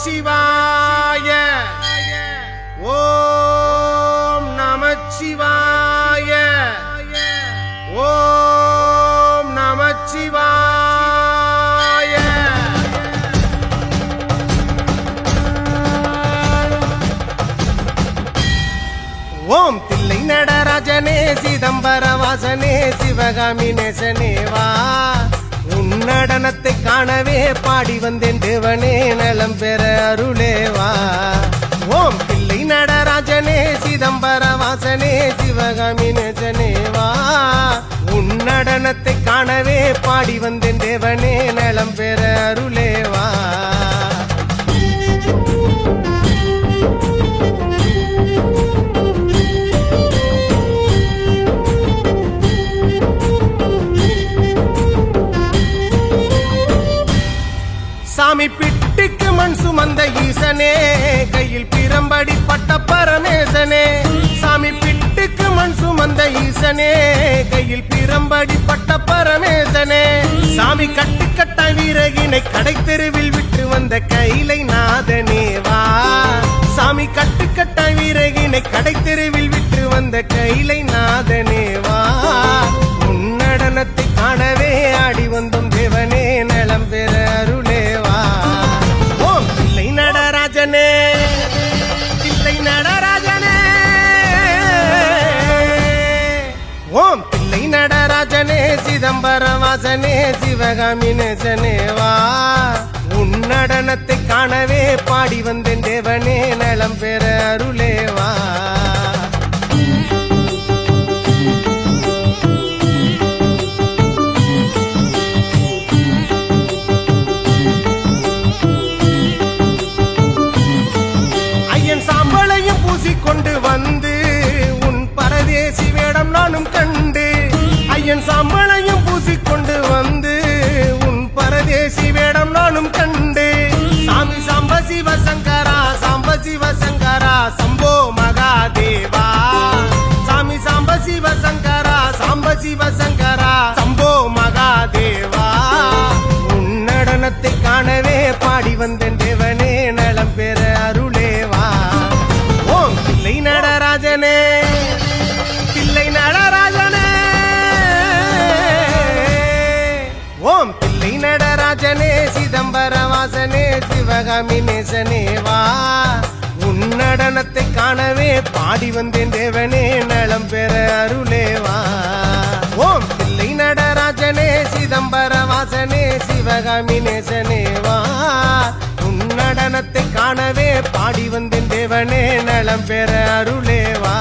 நமச்சிவாய ஓம் நமச்சிவாய ஓம் நமச்சிவாய ஓம் தில்லை நடராஜனே சிதம்பர வாசனே சிவகாமி நேசனேவா உன்னடனத்தை காணவே பாடி வந்தேன் தேவனே நலம் பெற அருளேவா ஓம் தில்லை நடராஜனே சிதம்பர வாசனே சிவகாமி நேசனேவா உன்னடனத்தை காணவே பாடி வந்தேன் தேவனே நலம் பெற அருளேவா சாமி பிட்டுக்கு மண் சுமந்த ஈசனே கையில் பிரம்படி பட்ட பரமேசனே சாமி பிட்டுக்கு மண் சுமந்த ஈசனே கையில் பிரம்படி பட்ட பரமேசனே சாமி கட்டுக்கட்ட வீரகினை கடை தெருவில் விட்டு வந்த கைலை நாதனேவா சாமி கட்டுக்கட்ட வீரகினை கடை தெருவில் விட்டு வந்த கைலை நாதனேவா உன்னடனத்தை காணவே ஆடி வந்தோம் தேவனே நலம் பெற அருளேவா ஓம் தில்லை நடராஜனே தில்லை நடராஜனே ஓம் தில்லை நடராஜனே சிதம்பர வாசனே சிவகாமி நேசனேவா உன்னடனத்தை காணவே பாடி வந்தேன் தேவனே நலம் பெற அருளேவா கொண்டு வந்து உன் பரதேசி வேடம் நானும் கண்டு ஐயன் சாம்பளையும் பூசிக்கொண்டு வந்து உன் பரதேசி வேடம் நானும் கண்டு சாமி சாம்ப சிவசங்கரா சாம்ப சிவசங்கரா சம்போ மகாதேவா சாமி சாம்ப சிவசங்கரா சாம்ப சிவசங்கரா சம்போ மகாதேவா உன்னடனத்தை காணவே பாடி வந்தேன் தேவனே நலம் பெற அருளேவா தில்லை நடராஜனே தில்லை நடராஜனே ஓம் தில்லை நடராஜனே சிதம்பர வாசனே சிவகாமி நேசனேவா உன்னடனத்தை காணவே பாடி வந்தேன் தேவனே நலம் பெற அருளேவா ஓம் தில்லை நடராஜனே சிதம்பர வாசனே சிவகாமி நேசனேவா உன்னடனத்தை காணவே பாடி வந்தேன் தேவனே நலம் பெற அருளேவா